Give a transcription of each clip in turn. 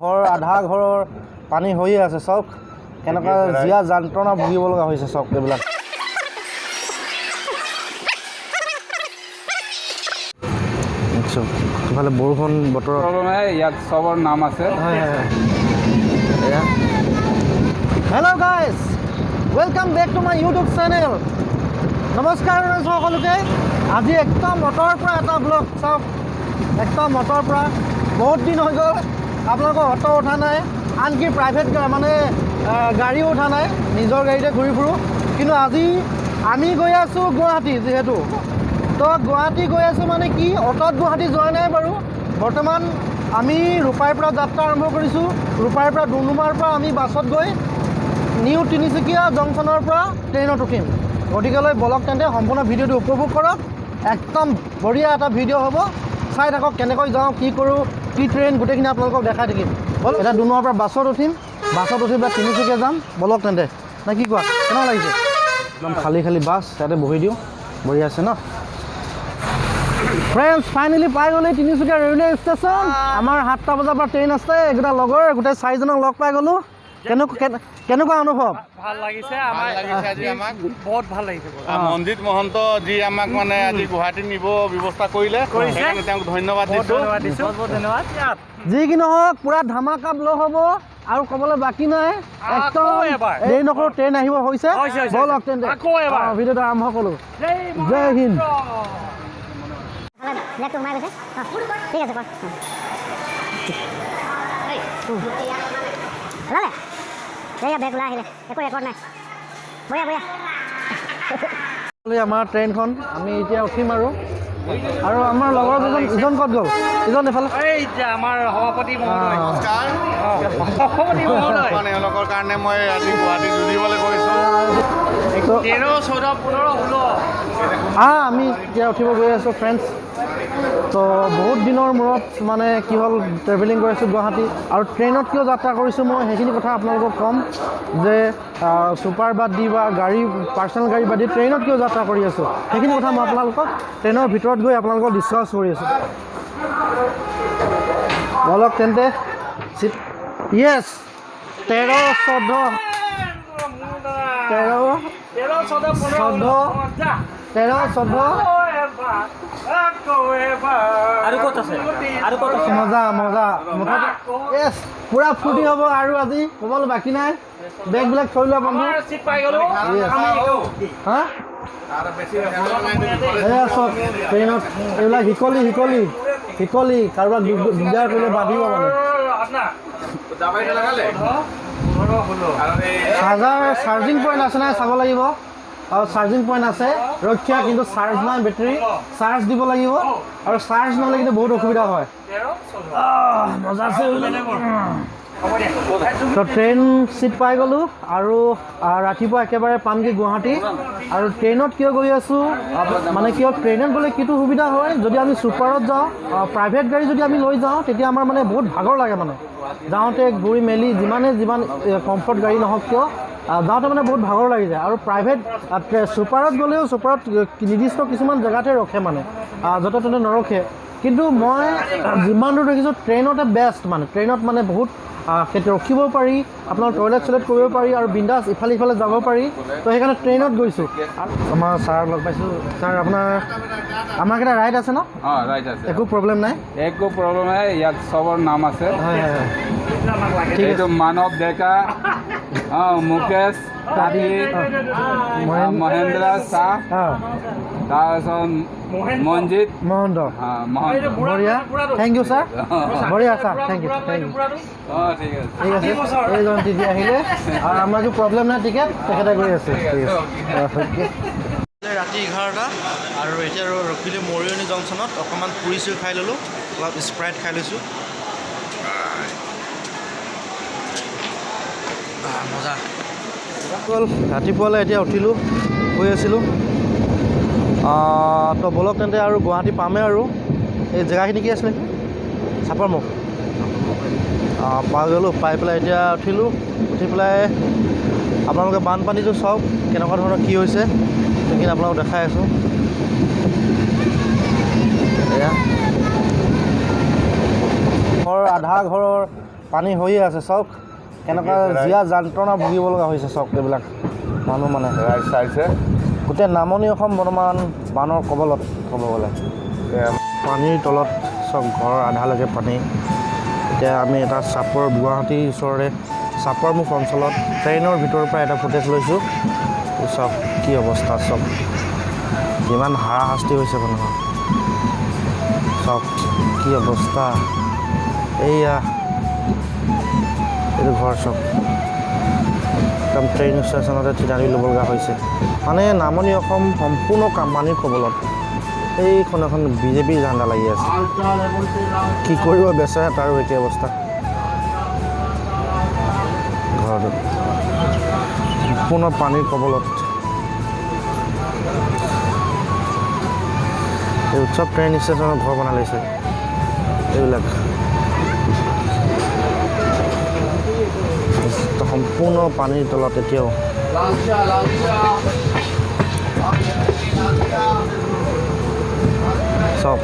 ঘৰ আধা ঘৰৰ পানী হৈয়ে আছে চব কেনেকুৱা জিয়া যন্ত্ৰণা ভুগিব লগা হৈছে চব এইবিলাক ইফালে বৰষুণ বতৰ ইয়াত চবৰ নাম আছে hello' guys welcome back to my YouTube channel নমস্কাৰ সকলোকে আজি একদম মটৰ পৰা এটা ব্লগ চাওক একদম মটৰ পৰা বহুত দিন হৈ গ'ল আপোনালোকৰ অটো উঠা নাই আনকি প্ৰাইভেট মানে গাড়ীও উঠা নাই নিজৰ গাড়ীতে ঘূৰি ফুৰোঁ কিন্তু আজি আমি গৈ আছোঁ গুৱাহাটী যিহেতু তো গুৱাহাটী গৈ আছোঁ মানে কি অটোত গুৱাহাটী যোৱা নাই বাৰু বৰ্তমান আমি ৰূপাইৰ পৰা যাত্ৰা আৰম্ভ কৰিছোঁ ৰূপাইৰ পৰা ডুমডুমাৰ পৰা আমি বাছত গৈ নিউ তিনিচুকীয়া জংচনৰ পৰা ট্ৰেইনত উঠিম গতিকেলৈ বলক তেন্তে সম্পূৰ্ণ ভিডিঅ'টো উপভোগ কৰক একদম বঢ়িয়া এটা ভিডিঅ' হ'ব চাই থাকক কেনেকৈ যাওঁ কি কৰোঁ কি ট্ৰেইন গোটেইখিনি আপোনালোকক দেখাই থাকিম ব'ল এতিয়া ডুমডুমাৰ পৰা বাছত উঠিম বাছত উঠি পেলাই তিনিচুকীয়া যাম বলক তেন্তে নে কি কোৱা কেনেকুৱা লাগিছে একদম খালী খালী বাছ ইয়াতে বহি দিওঁ বঢ়িয়া আছে ন ফ্ৰেণ্ডছ ফাইনেলি পাই গ'লো তিনিচুকীয়া ৰেলৱে ষ্টেচন আমাৰ 7টা বজাৰ পৰা ট্ৰেইন আছে এইকেইটা লগৰ গোটেই 4জনক লগ পাই গ'লোঁ কেনেকুৱা অনুভৱ ভাল লাগিছে আজি আমাক বহুত ভাল লাগিছে মনজিত মহন্ত যি আমাক মানে আজি গুৱাহাটী নিব ব্যৱস্থা কৰিলে তেওঁক ধন্যবাদ দিছোঁ বহুত ধন্যবাদ যি কি নহওক পুৰা ধামাকা ব্লগ হ'ব আৰু ক'বলৈ বাকী নাই একদম দেৰি নকৰোঁ ট্ৰেইন আহিব হৈছে ব'লক তেন্তে ভিডিঅ'টো আৰম্ভ কৰোঁ জয় হিন্দ ব্লেকটো সোমাই গৈছে ঠিক আছে ওলালে এয়া বেগ ওলাই আহিলে একো ৰেকৰ্ড নাই বঢ়িয়া বঢ়িয়া আমাৰ ট্ৰেইনখন আমি এতিয়া উঠিম আৰু আমাৰ লগৰ দুজন ইজন ক'ত গ'ল ইজন এফালে আমাৰ সভাপতি নমস্কাৰ এওঁলোকৰ কাৰণে মই আজি গুৱাহাটী যুঁজিবলৈ গৈছোঁ আমি এতিয়া উঠিব গৈ আছোঁ ফ্ৰেণ্ডছ তো বহুত দিনৰ মূৰত মানে কি হ'ল ট্ৰেভেলিং কৰি আছোঁ গুৱাহাটী আৰু ট্ৰেইনত কিয় যাত্ৰা কৰিছোঁ মই সেইখিনি কথা আপোনালোকক ক'ম যে ছুপাৰ বাদ দি বা গাড়ী পাৰ্চনেল গাড়ী বাদ দি ট্ৰেইনত কিয় যাত্ৰা কৰি আছোঁ সেইখিনি কথা মই আপোনালোকক ট্ৰেইনৰ ভিতৰত গৈ আপোনালোকক ডিছকাছ কৰি আছোঁ বলক তেন্তে চিট য়েছ 13 মজা মুঠতে য়েছ পুৰা ফূৰ্তি হ'ব আৰু আজি ক'বলৈ বাকী নাই বেগবিলাক থৈ লোৱা বন্ধু হা এয়া চব ট্ৰেইনত এইবিলাক শিকলি কাৰোবাক দিগদাৰ কৰিলে বান্ধিব মানে চাৰ্জিং পইণ্ট আছে নাই চাব লাগিব আৰু চাৰ্জিং পইণ্ট আছে ৰক্ষা কিন্তু চাৰ্জ নাই বেটেৰী চাৰ্জ দিব লাগিব আৰু চাৰ্জ নহ'লে কিন্তু বহুত অসুবিধা হয় মজা আছে তো ট্ৰেইন চিট পাই গ'লোঁ আৰু ৰাতিপুৱা একেবাৰে পামগৈ গুৱাহাটী আৰু ট্ৰেইনত কিয় গৈ আছোঁ মানে কিয় ট্ৰেইনত গ'লে কিটো সুবিধা হয় যদি আমি ছুপাৰত যাওঁ প্ৰাইভেট গাড়ী যদি আমি লৈ যাওঁ তেতিয়া আমাৰ মানে বহুত ভাগৰ লাগে মানে যাওঁতে ঘূৰি মেলি যিমান কমফৰ্ট গাড়ী নহওক কিয় যাওঁতে মানে বহুত ভাগৰ লাগি যায় আৰু প্ৰাইভেট ছুপাৰত গ'লেও ছুপাৰত নিৰ্দিষ্ট কিছুমান জেগাতে ৰখে মানে য'তে ত'তে নৰখে কিন্তু মই যিমান দূৰ দেখিছোঁ ট্ৰেইনতে বেষ্ট মানে ট্ৰেইনত মানে বহুত ৰখিব পাৰি আপোনাৰ টয়লেট কৰিব পাৰি আৰু বিন্দাছ ইফালে যাব পাৰি তো সেইকাৰণে ট্ৰেইনত গৈছোঁ আমাৰ ছাৰ লগ পাইছোঁ ছাৰ আমাৰ কেইটা ৰাইড আছে ন একো প্ৰব্লেম নাই ইয়াত চবৰ নাম আছে ঠিক আছে মানৱ ডেকা মুকেশ মহেন্দ্ৰ শ্বাহ তাৰপিছত মনজিত মহন্ত বঢ়িয়া থেংক ইউ ছাৰ বঢ়িয়া ছাৰ থেংক ইউ ঠিক আছে এইজন তেতিয়া আহিলে আৰু আমাৰ একো প্ৰব্লেম নাই টিকেট তেখেতে গৈ আছে ৰাতি 11টা আৰু এতিয়া ৰখিলোঁ মৰিয়নি জংচনত অকণমান পুৰি চুৰি খাই ল'লোঁ অলপ স্প্ৰাইট খাই লৈছোঁ মজা গ'ল ৰাতিপুৱালৈ এতিয়া উঠিলোঁ শুই আছিলোঁ তো বলক তেন্তে আৰু গুৱাহাটী পামেই আৰু এই জেগাখিনি কি আছিলে চাপৰমুখ পাই গ'লোঁ পাই পেলাই এতিয়া উঠি পেলাই আপোনালোকে বানপানীটো চাওক কেনেকুৱা ধৰণৰ কি হৈছে সেইখিনি আপোনালোকক দেখাই আছোঁ এয়া আধা ঘৰৰ পানী হৈয়ে আছে চাওক কেনেকুৱা জীয়া যন্ত্ৰণা ভুগিব লগা হৈছে চাওক এইবিলাক মানুহ মানে ৰাইজ চাইছে গোটেই নামনি অসম বৰ্তমান বানৰ কবলত ক'ব গ'লে পানীৰ তলত চব ঘৰ আধালৈকে পানী এতিয়া আমি এটা চাপৰ গুৱাহাটীৰ ওচৰৰে চাপৰমুখ অঞ্চলত ট্ৰেইনৰ ভিতৰৰ পৰা এটা ফুটেজ লৈছোঁ চব কি অৱস্থা চব যিমান হাৰাশাস্তি হৈছে মানুহৰ চব কি অৱস্থা এইয়া এইটো ঘৰ চব একদম ট্ৰেইন ষ্টেচনতে থিতাৰি ল'ব লগা হৈছে মানে নামনি অসম সম্পূৰ্ণ পানীৰ কবলত এইখন এখন বিজেপিৰ ঝাণ্ডা লাগি আছে কি কৰিব বেচেৰা তাৰো একে অৱস্থা ঘৰটো সম্পূৰ্ণ পানীৰ কবলত এই উৎসৱ ট্ৰেইন ষ্টেচনৰ ঘৰ বনাই লৈছে এইবিলাক সম্পূৰ্ণ পানীৰ তলত এতিয়াও চব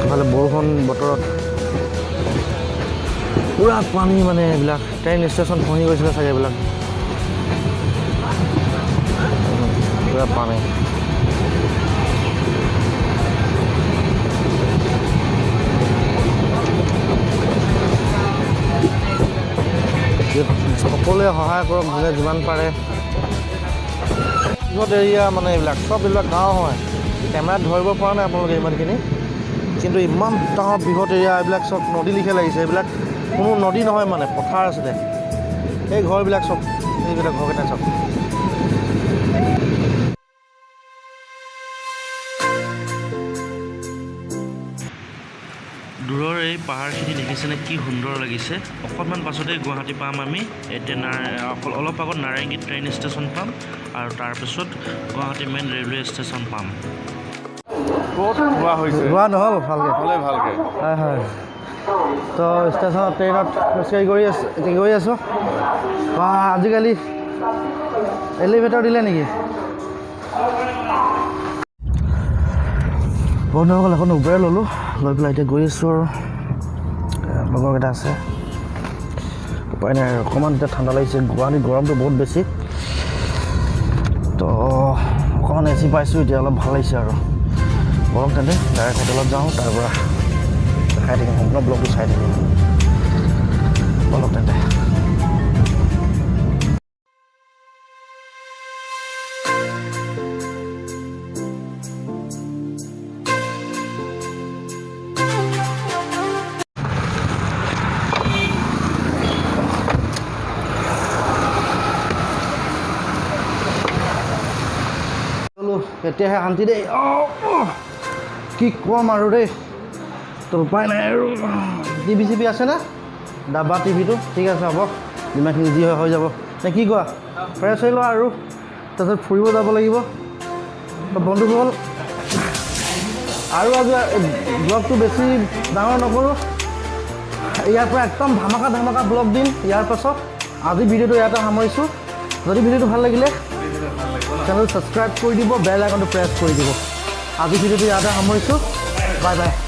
ইফালে বৰষুণ বতৰত পুৰা পানী মানে এইবিলাক ট্ৰেইন ষ্টেচন খহি গৈছিলে চাগে এইবিলাক পুৰা পানী সকলোৱে সহায় কৰক যোনে যিমান পাৰে বৃহৎ এৰিয়া মানে এইবিলাক চব এইবিলাক গাঁও হয় কেমেৰাত ধৰিব পৰা নাই আপোনালোকে ইমানখিনি কিন্তু ইমান ডাঙৰ বৃহৎ এৰিয়া এইবিলাক চব নদী লিখে লাগিছে এইবিলাক কোনো নদী নহয় মানে পথাৰ আছিলে এই ঘৰবিলাক চব এইবিলাক ঘৰকেইটা চব দূৰৰ এই পাহাৰখিনি দেখিছেনে কি সুন্দৰ লাগিছে অকণমান পাছতে গুৱাহাটী পাম আমি এতিয়া অলপ আগত নাৰেংগী ট্ৰেইন ষ্টেচন পাম আৰু তাৰপিছত গুৱাহাটী মেইন ৰেলৱে ষ্টেচন পাম ক'ত হোৱা হৈছে হোৱা নহ'ল ভালকৈ হ'লে ভালকৈ হয় হয় তো ষ্টেচনত ট্ৰেইনত খোজকাঢ়ি গৈ আছোঁ বা আজিকালি এলিভেটৰ দিলে নেকি বন্ধুসকল এখন উবেৰ ল'লোঁ লৈ পেলাই এতিয়া গৈ আছোঁ আৰু লগৰকেইটা আছে উপায় নাই অকণমান এতিয়া ঠাণ্ডা লাগিছে গুৱাহাটীত গৰমটো বহুত বেছি তো অকণমান এচি পাইছোঁ এতিয়া অলপ ভাল লাগিছে আৰু বৰক তেন্তে ডাইৰেক্ট হোটেলত যাওঁ তাৰ পৰা খাই থাকিম সম্পূৰ্ণ ব্লগটো চাই থাকিম বলক তেন্তে এতিয়াহে শান্তি দেই কি কম আৰু দেই তো উপায় নাই আৰু টিভি চিভি আছেনে ডাবা টিভিটো ঠিক আছে হ'ব যিমানখিনি যি হয় হৈ যাব নে কি কোৱা ফ্ৰেছ হৈ লোৱা আৰু তাৰপিছত ফুৰিব যাব লাগিব তো বন্ধুসকল আৰু আজি ব্লগটো বেছি ডাঙৰ নকৰোঁ ইয়াৰ পৰা একদম ধামাকা ব্লগ দিম ইয়াৰ পাছত আজি ভিডিঅ'টো ইয়াতে সামৰিছোঁ যদি ভিডিঅ'টো ভাল লাগিলে চেনেল ছাবস্ক্ৰাইব কৰি দিব বেল আইকনটো প্ৰেছ কৰি দিব আজি ভিডিঅ'টো ইয়াতে সামৰিছোঁ বাই বাই